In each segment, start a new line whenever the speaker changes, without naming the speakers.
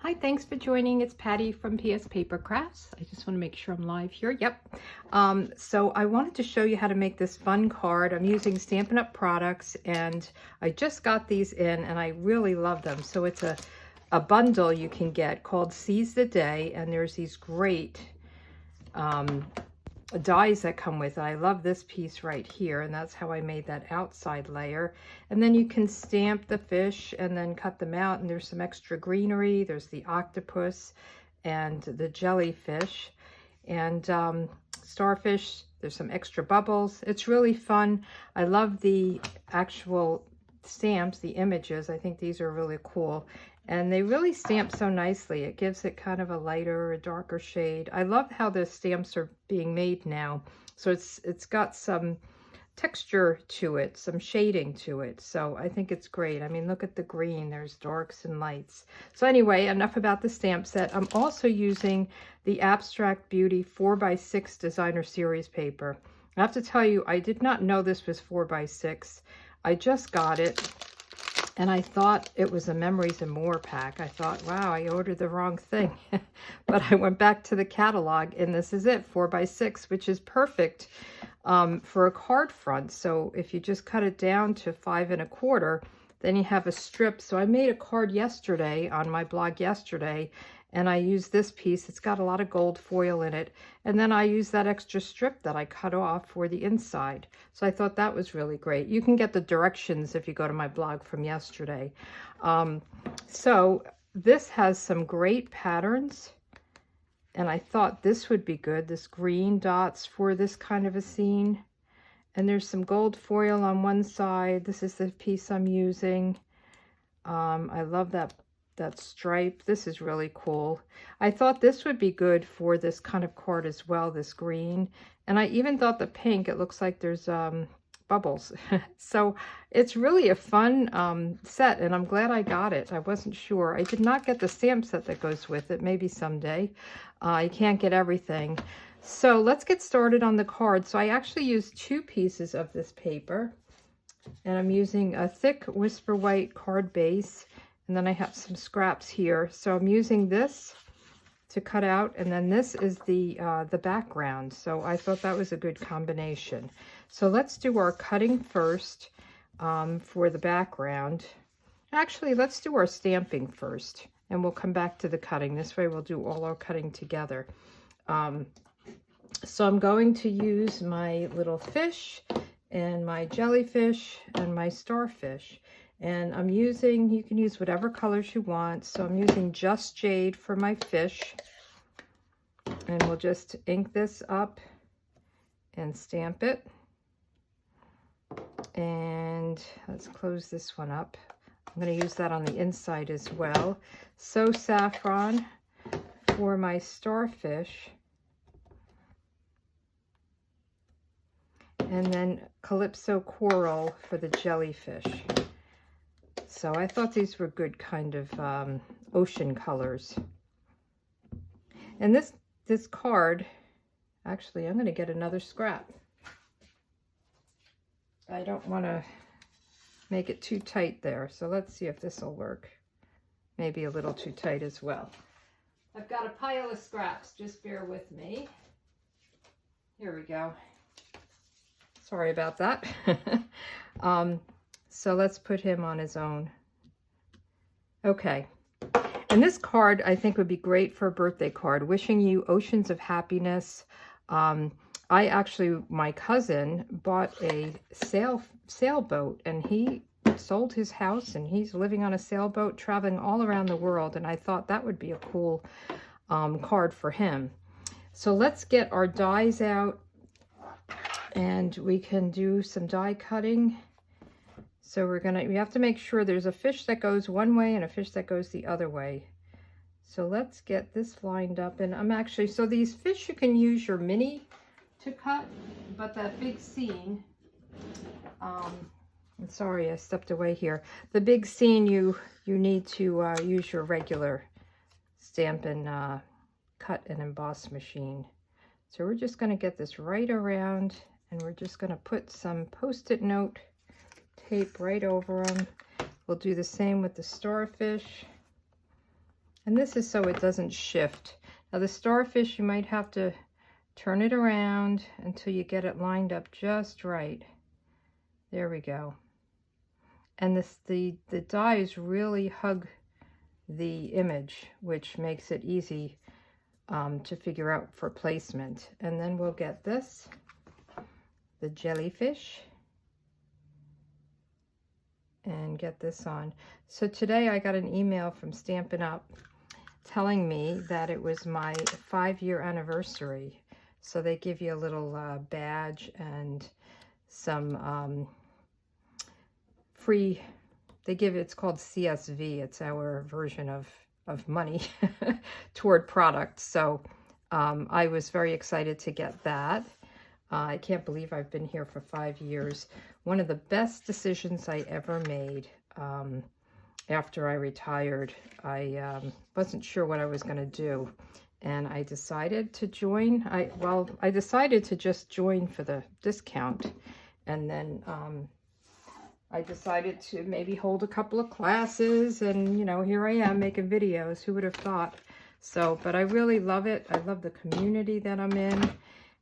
Hi, thanks for joining. It's Patty from pspapercrafts. I just want to make sure I'm live here. Yep. So I wanted to show you how to make this fun card. I'm using Stampin' Up! Products, and I just got these in, and I really love them. So it's a bundle you can get called Seize the Day, and there's these great dies that come with it. I love this piece right here, and that's how I made that outside layer. And then you can stamp the fish and then cut them out, and there's some extra greenery. There's the octopus and the jellyfish and starfish. There's some extra bubbles. It's really fun. I love the actual stamps, the images. I think these are really cool. And they really stamp so nicely. It gives it kind of a lighter, a darker shade. I love how the stamps are being made now. So it's got some texture to it, some shading to it. So I think it's great. I mean, look at the green. There's darks and lights. So anyway, enough about the stamp set. I'm also using the Abstract Beauty 4x6 Designer Series paper. I have to tell you, I did not know this was 4x6. I just got it. And I thought it was a Memories and More pack. I thought, wow, I ordered the wrong thing. But I went back to the catalog, and this is it, 4x6, which is perfect for a card front. So if you just cut it down to 5 1/4, then you have a strip. So I made a card yesterday on my blog yesterday, and I used this piece. It's got a lot of gold foil in it. And then I used that extra strip that I cut off for the inside. So I thought that was really great. You can get the directions if you go to my blog from yesterday. So this has some great patterns. And I thought this would be good, this green dots for this kind of a scene. And there's some gold foil on one side. This is the piece I'm using. I love that stripe. This is really cool. I thought this would be good for this kind of card as well, this green. And I even thought the pink, it looks like there's bubbles. So it's really a fun set, and I'm glad I got it. I wasn't sure. I did not get the stamp set that goes with it. Maybe someday. You can't get everything. So let's get started on the card. So I actually used 2 pieces of this paper, and I'm using a thick Whisper White card base. And then I have some scraps here. So I'm using this to cut out, and then this is the background. So I thought that was a good combination. So let's do our cutting first for the background. Actually, let's do our stamping first, and we'll come back to the cutting. This way we'll do all our cutting together. So I'm going to use my little fish and my jellyfish and my starfish. And I'm using, you can use whatever colors you want. So I'm using Just Jade for my fish. And we'll just ink this up and stamp it. And let's close this one up. I'm going to use that on the inside as well. So Saffron for my starfish. And then Calypso Coral for the jellyfish. So I thought these were good kind of ocean colors. And this card, actually, I'm going to get another scrap. I don't want to make it too tight there. So let's see if this will work. Maybe a little too tight as well. I've got a pile of scraps. Just bear with me. Here we go. Sorry about that. So let's put him on his own. Okay. And this card, I think, would be great for a birthday card. Wishing you oceans of happiness. My cousin bought a sailboat, and he sold his house, and he's living on a sailboat, traveling all around the world. And I thought that would be a cool card for him. So let's get our dies out, and we can do some die cutting. So we have to make sure there's a fish that goes one way and a fish that goes the other way. So let's get this lined up. And so these fish, you can use your mini to cut, but that big scene, I'm sorry, I stepped away here. The big scene, you need to use your regular Stampin' Cut and Emboss machine. So we're just going to get this right around, and we're just going to put some Post-it note tape right over them. We'll do the same with the starfish. And this is so it doesn't shift. Now the starfish, you might have to turn it around until you get it lined up just right. There we go. And the dies really hug the image, which makes it easy to figure out for placement. And then we'll get this, the jellyfish, and get this on. So today I got an email from Stampin' Up! Telling me that it was my 5-year anniversary. So they give you a little badge and some free, it's called CSV. It's our version of money toward product. So I was very excited to get that. I can't believe I've been here for 5 years. One of the best decisions I ever made. After I retired, I wasn't sure what I was going to do, and I decided to join. I decided to just join for the discount, and then I decided to maybe hold a couple of classes, and, you know, here I am making videos. Who would have thought? So, but I really love it. I love the community that I'm in,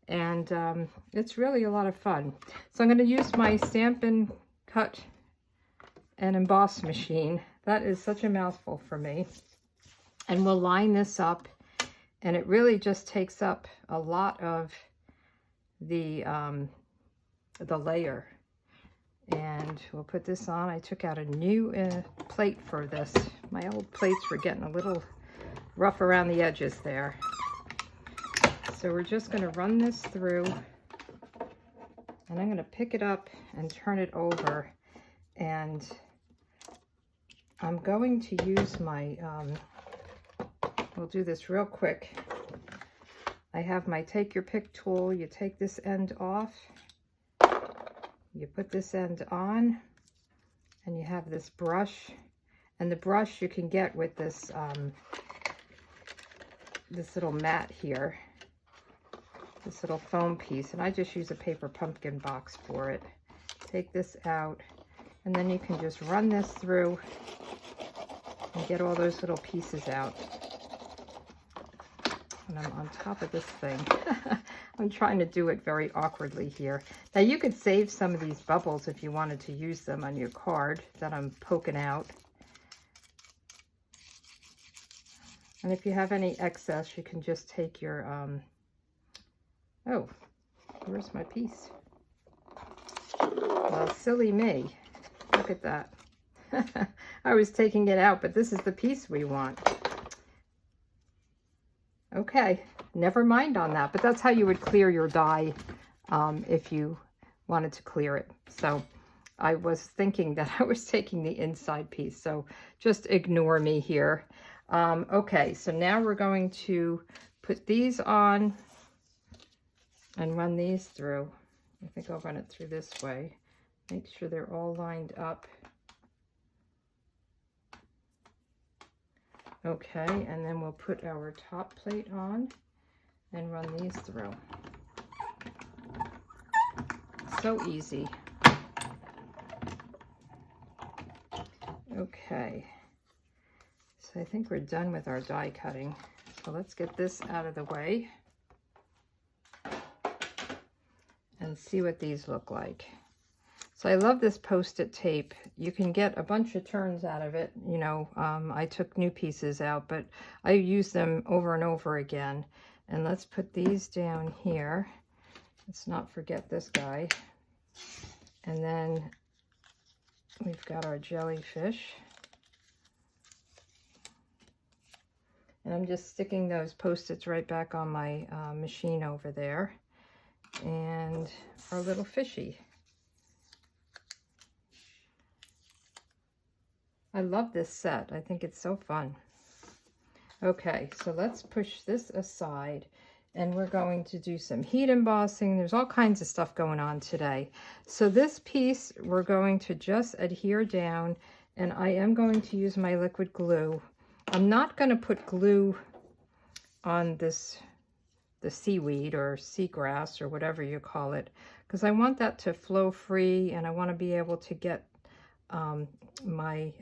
and it's really a lot of fun. So I'm going to use my Stampin' Cut and Emboss machine. That is such a mouthful for me. And we'll line this up, and it really just takes up a lot of the layer. And we'll put this on. I took out a new plate for this. My old plates were getting a little rough around the edges there. So we're just going to run this through, and I'm going to pick it up and turn it over, and I'm going to use my, we'll do this real quick. I have my take your pick tool. You take this end off, you put this end on, and you have this brush. And the brush you can get with this, this little mat here, this little foam piece. And I just use a paper pumpkin box for it. Take this out, and then you can just run this through and get all those little pieces out. And I'm on top of this thing. I'm trying to do it very awkwardly here. Now you could save some of these bubbles if you wanted to use them on your card that I'm poking out. And if you have any excess, you can just take your, oh, where's my piece? Well, silly me. Look at that. I was taking it out, but this is the piece we want. Okay, never mind on that, but that's how you would clear your die if you wanted to clear it. So I was thinking that I was taking the inside piece, so just ignore me here. Okay, so now we're going to put these on and run these through. I think I'll run it through this way. Make sure they're all lined up. Okay, and then we'll put our top plate on and run these through. So easy. Okay, so I think we're done with our die cutting. So let's get this out of the way and see what these look like. So I love this Post-it tape. You can get a bunch of turns out of it. You know, I took new pieces out, but I use them over and over again. And let's put these down here. Let's not forget this guy. And then we've got our jellyfish. And I'm just sticking those Post-its right back on my machine over there. And our little fishy. I love this set. I think it's so fun. Okay, so let's push this aside, and we're going to do some heat embossing. There's all kinds of stuff going on today. So this piece, we're going to just adhere down, and I am going to use my liquid glue. I'm not going to put glue on this, the seaweed or seagrass or whatever you call it, because I want that to flow free, and I want to be able to get my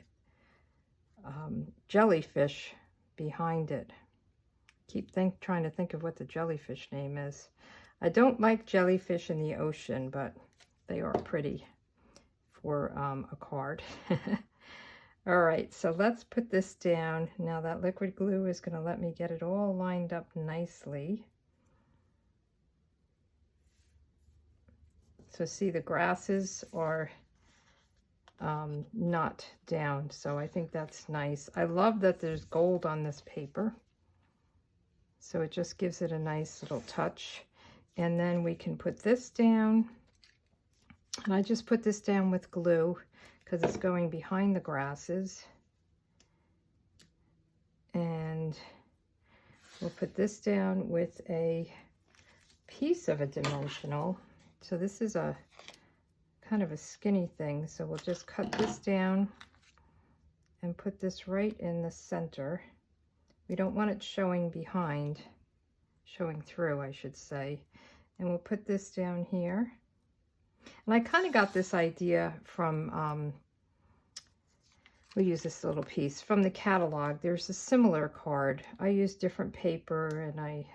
jellyfish behind it. Keep trying to think of what the jellyfish name is. I don't like jellyfish in the ocean, but they are pretty for a card. All right, so let's put this down. Now that liquid glue is going to let me get it all lined up nicely. So see, the grasses are not down, so I think that's nice. I love that there's gold on this paper, so it just gives it a nice little touch. And then we can put this down, and I just put this down with glue because it's going behind the grasses. And we'll put this down with a piece of a dimensional. So this is a kind of a skinny thing, so we'll just cut this down and put this right in the center. We don't want it showing behind, showing through, I should say. And we'll put this down here. And I kind of got this idea from, we use this little piece from the catalog. There's a similar card. I use different paper and I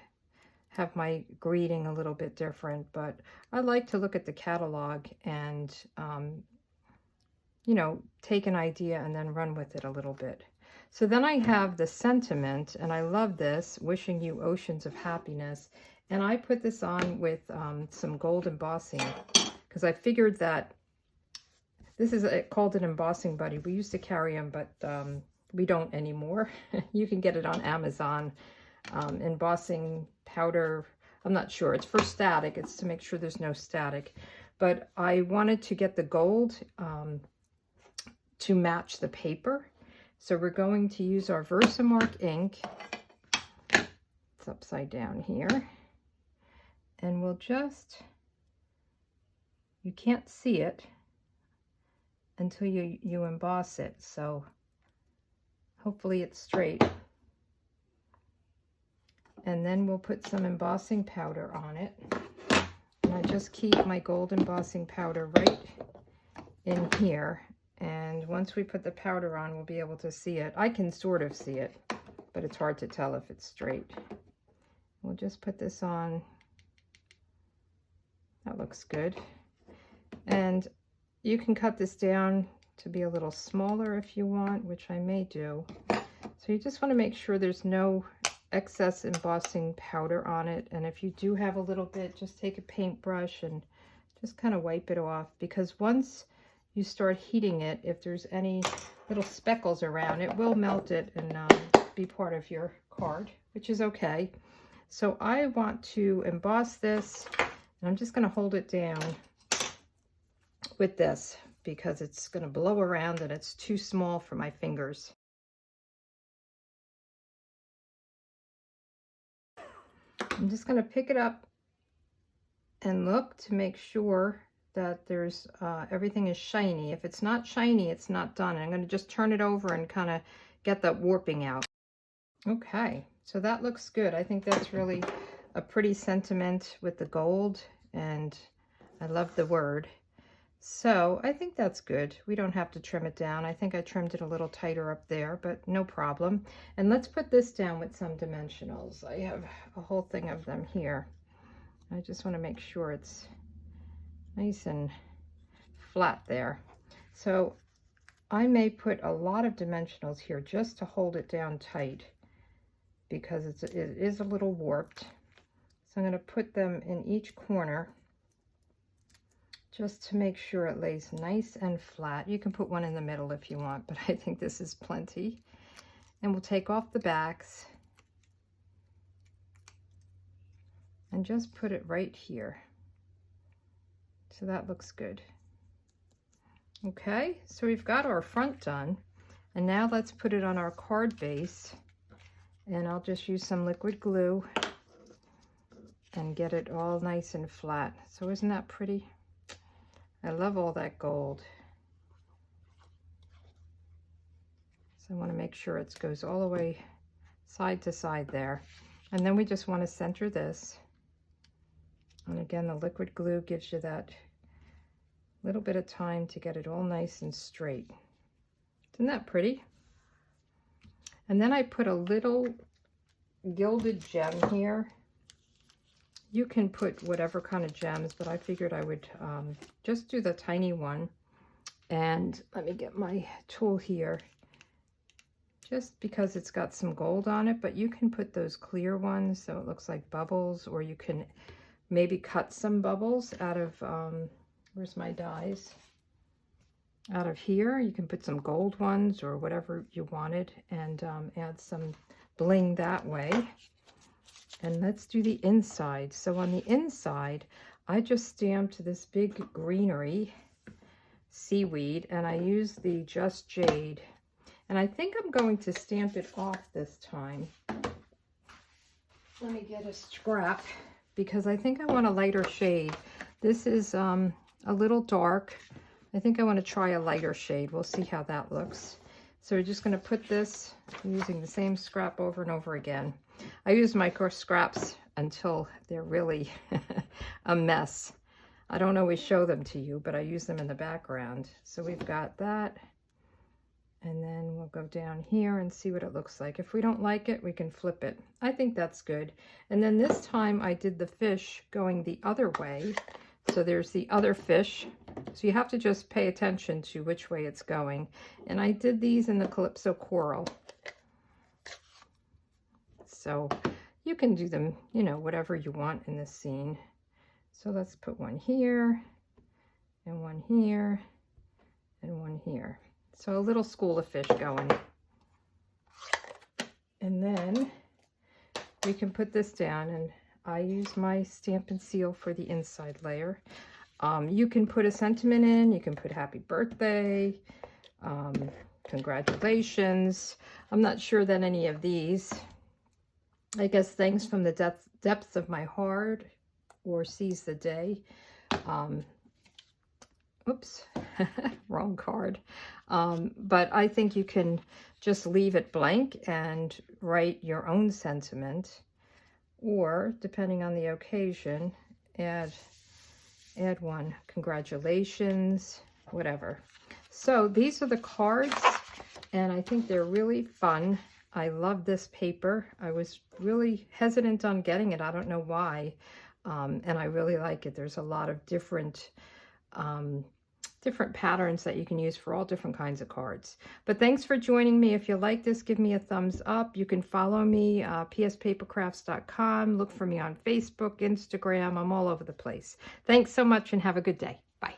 have my greeting a little bit different, but I like to look at the catalog and, you know, take an idea and then run with it a little bit. So then I have the sentiment, and I love this, wishing you oceans of happiness. And I put this on with some gold embossing because I figured that this is called an embossing buddy. We used to carry them, but we don't anymore. You can get it on Amazon. Embossing powder, I'm not sure. It's for static. It's to make sure there's no static. But I wanted to get the gold to match the paper. So we're going to use our Versamark ink. It's upside down here. And we'll just, you can't see it until you emboss it. So hopefully it's straight. And then we'll put some embossing powder on it. And I just keep my gold embossing powder right in here. And once we put the powder on, we'll be able to see it. I can sort of see it, but it's hard to tell if it's straight. We'll just put this on. That looks good. And you can cut this down to be a little smaller if you want, which I may do. So you just want to make sure there's no excess embossing powder on it. And if you do have a little bit, just take a paintbrush and just kind of wipe it off, because once you start heating it, if there's any little speckles around, it will melt it and be part of your card, which is okay. So I want to emboss this, and I'm just going to hold it down with this because it's going to blow around and it's too small for my fingers. I'm just going to pick it up and look to make sure that there's everything is shiny. If it's not shiny, it's not done. And I'm going to just turn it over and kind of get that warping out. Okay, so that looks good. I think that's really a pretty sentiment with the gold, and I love the word. So I think that's good. We don't have to trim it down. I think I trimmed it a little tighter up there, but no problem. And let's put this down with some dimensionals. I have a whole thing of them here. I just want to make sure it's nice and flat there. So I may put a lot of dimensionals here just to hold it down tight because it is a little warped. So I'm going to put them in each corner just to make sure it lays nice and flat. You can put one in the middle if you want, but I think this is plenty. And we'll take off the backs and just put it right here. So that looks good. Okay, so we've got our front done, and now let's put it on our card base, and I'll just use some liquid glue and get it all nice and flat. So isn't that pretty? I love all that gold. So I want to make sure it goes all the way side to side there. And then we just want to center this. And again, the liquid glue gives you that little bit of time to get it all nice and straight. Isn't that pretty? And then I put a little Gilded Gem here. You can put whatever kind of gems, but I figured I would just do the tiny one. And let me get my tool here, just because it's got some gold on it, but you can put those clear ones so it looks like bubbles, or you can maybe cut some bubbles out of, where's my dies? Out of here. You can put some gold ones or whatever you wanted, and add some bling that way. And let's do the inside. So on the inside, I just stamped this big greenery seaweed, and I used the Just Jade. And I think I'm going to stamp it off this time. Let me get a scrap, because I think I want a lighter shade. This is a little dark. I think I want to try a lighter shade. We'll see how that looks. So we're just going to put this, using the same scrap over and over again. I use micro scraps until they're really a mess. I don't always show them to you, but I use them in the background. So we've got that. And then we'll go down here and see what it looks like. If we don't like it, we can flip it. I think that's good. And then this time I did the fish going the other way. So there's the other fish. So you have to just pay attention to which way it's going. And I did these in the Calypso Coral. So you can do them, you know, whatever you want in this scene. So let's put one here, and one here, and one here. So a little school of fish going. And then we can put this down, and I use my Stamp and Seal for the inside layer. You can put a sentiment in, you can put happy birthday, congratulations. I'm not sure that any of these, I guess thanks from the depths of my heart, or seize the day. Oops, wrong card. But I think you can just leave it blank and write your own sentiment, or depending on the occasion, add one, congratulations, whatever. So these are the cards, and I think they're really fun. I love this paper. I was really hesitant on getting it. I don't know why. And I really like it. There's a lot of different patterns that you can use for all different kinds of cards. But thanks for joining me. If you like this, give me a thumbs up. You can follow me, pspapercrafts.com. Look for me on Facebook, Instagram. I'm all over the place. Thanks so much, and have a good day. Bye.